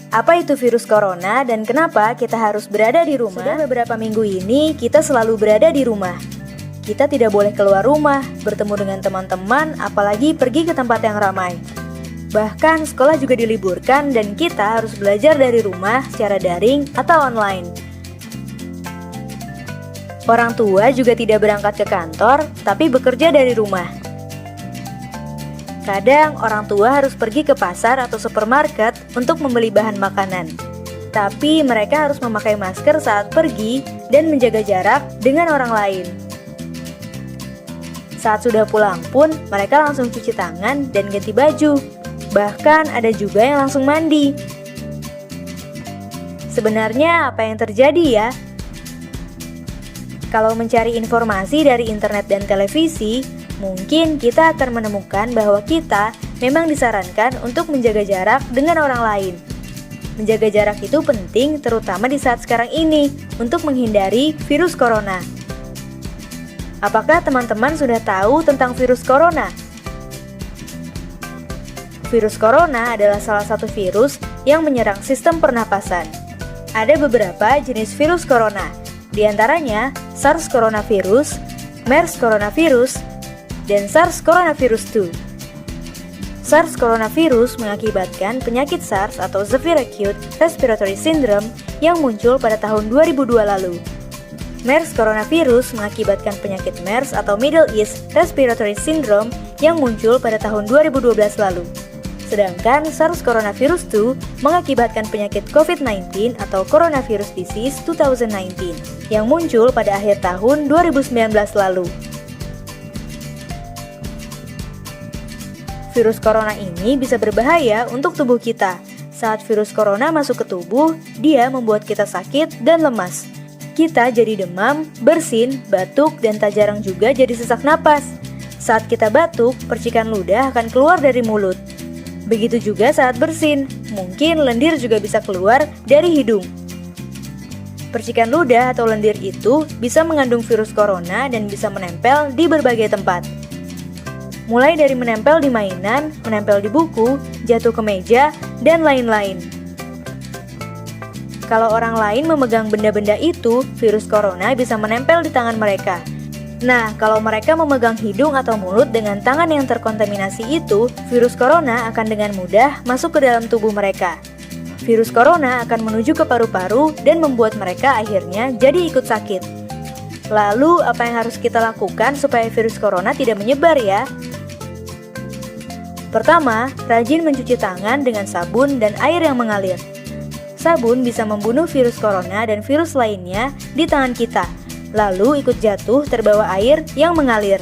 Apa itu virus corona dan kenapa kita harus berada di rumah? Sudah beberapa minggu ini kita selalu berada di rumah. Kita tidak boleh keluar rumah, bertemu dengan teman-teman, apalagi pergi ke tempat yang ramai. Bahkan sekolah juga diliburkan dan kita harus belajar dari rumah secara daring atau online. Orang tua juga tidak berangkat ke kantor, tapi bekerja dari rumah. Kadang orang tua harus pergi ke pasar atau supermarket untuk membeli bahan makanan. Tapi mereka harus memakai masker saat pergi dan menjaga jarak dengan orang lain. Saat sudah pulang pun, mereka langsung cuci tangan dan ganti baju. Bahkan ada juga yang langsung mandi. Sebenarnya apa yang terjadi ya? Kalau mencari informasi dari internet dan televisi, mungkin kita akan menemukan bahwa kita memang disarankan untuk menjaga jarak dengan orang lain. Menjaga jarak itu penting terutama di saat sekarang ini untuk menghindari virus corona. Apakah teman-teman sudah tahu tentang virus corona? Virus corona adalah salah satu virus yang menyerang sistem pernapasan. Ada beberapa jenis virus corona, di antaranya SARS coronavirus, MERS coronavirus, dan SARS coronavirus 2. SARS coronavirus mengakibatkan penyakit SARS atau Severe Acute Respiratory Syndrome yang muncul pada tahun 2002 lalu. MERS coronavirus mengakibatkan penyakit MERS atau Middle East Respiratory Syndrome yang muncul pada tahun 2012 lalu. Sedangkan SARS coronavirus 2 mengakibatkan penyakit COVID-19 atau Coronavirus Disease 2019 yang muncul pada akhir tahun 2019 lalu. Virus corona ini bisa berbahaya untuk tubuh kita. Saat virus corona masuk ke tubuh, dia membuat kita sakit dan lemas. Kita jadi demam, bersin, batuk, dan tak jarang juga jadi sesak napas. Saat kita batuk, percikan ludah akan keluar dari mulut. Begitu juga saat bersin, mungkin lendir juga bisa keluar dari hidung. Percikan ludah atau lendir itu bisa mengandung virus corona dan bisa menempel di berbagai tempat. Mulai dari menempel di mainan, menempel di buku, jatuh ke meja, dan lain-lain. Kalau orang lain memegang benda-benda itu, virus corona bisa menempel di tangan mereka. Nah, kalau mereka memegang hidung atau mulut dengan tangan yang terkontaminasi itu, virus corona akan dengan mudah masuk ke dalam tubuh mereka. Virus corona akan menuju ke paru-paru dan membuat mereka akhirnya jadi ikut sakit. Lalu, apa yang harus kita lakukan supaya virus corona tidak menyebar ya? Pertama, rajin mencuci tangan dengan sabun dan air yang mengalir. Sabun bisa membunuh virus corona dan virus lainnya di tangan kita, lalu ikut jatuh terbawa air yang mengalir.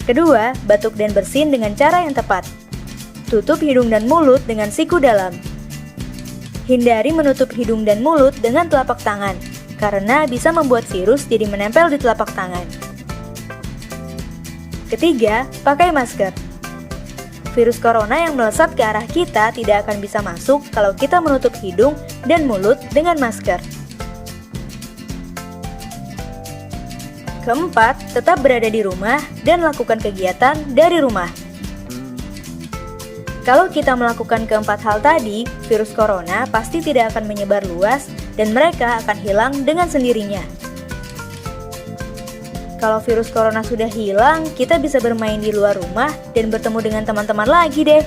Kedua, batuk dan bersin dengan cara yang tepat. Tutup hidung dan mulut dengan siku dalam. Hindari menutup hidung dan mulut dengan telapak tangan, karena bisa membuat virus jadi menempel di telapak tangan. Ketiga, pakai masker. Virus corona yang melesat ke arah kita tidak akan bisa masuk kalau kita menutup hidung dan mulut dengan masker. Keempat, tetap berada di rumah dan lakukan kegiatan dari rumah. Kalau kita melakukan keempat hal tadi, virus corona pasti tidak akan menyebar luas dan mereka akan hilang dengan sendirinya. Kalau virus corona sudah hilang, kita bisa bermain di luar rumah dan bertemu dengan teman-teman lagi deh.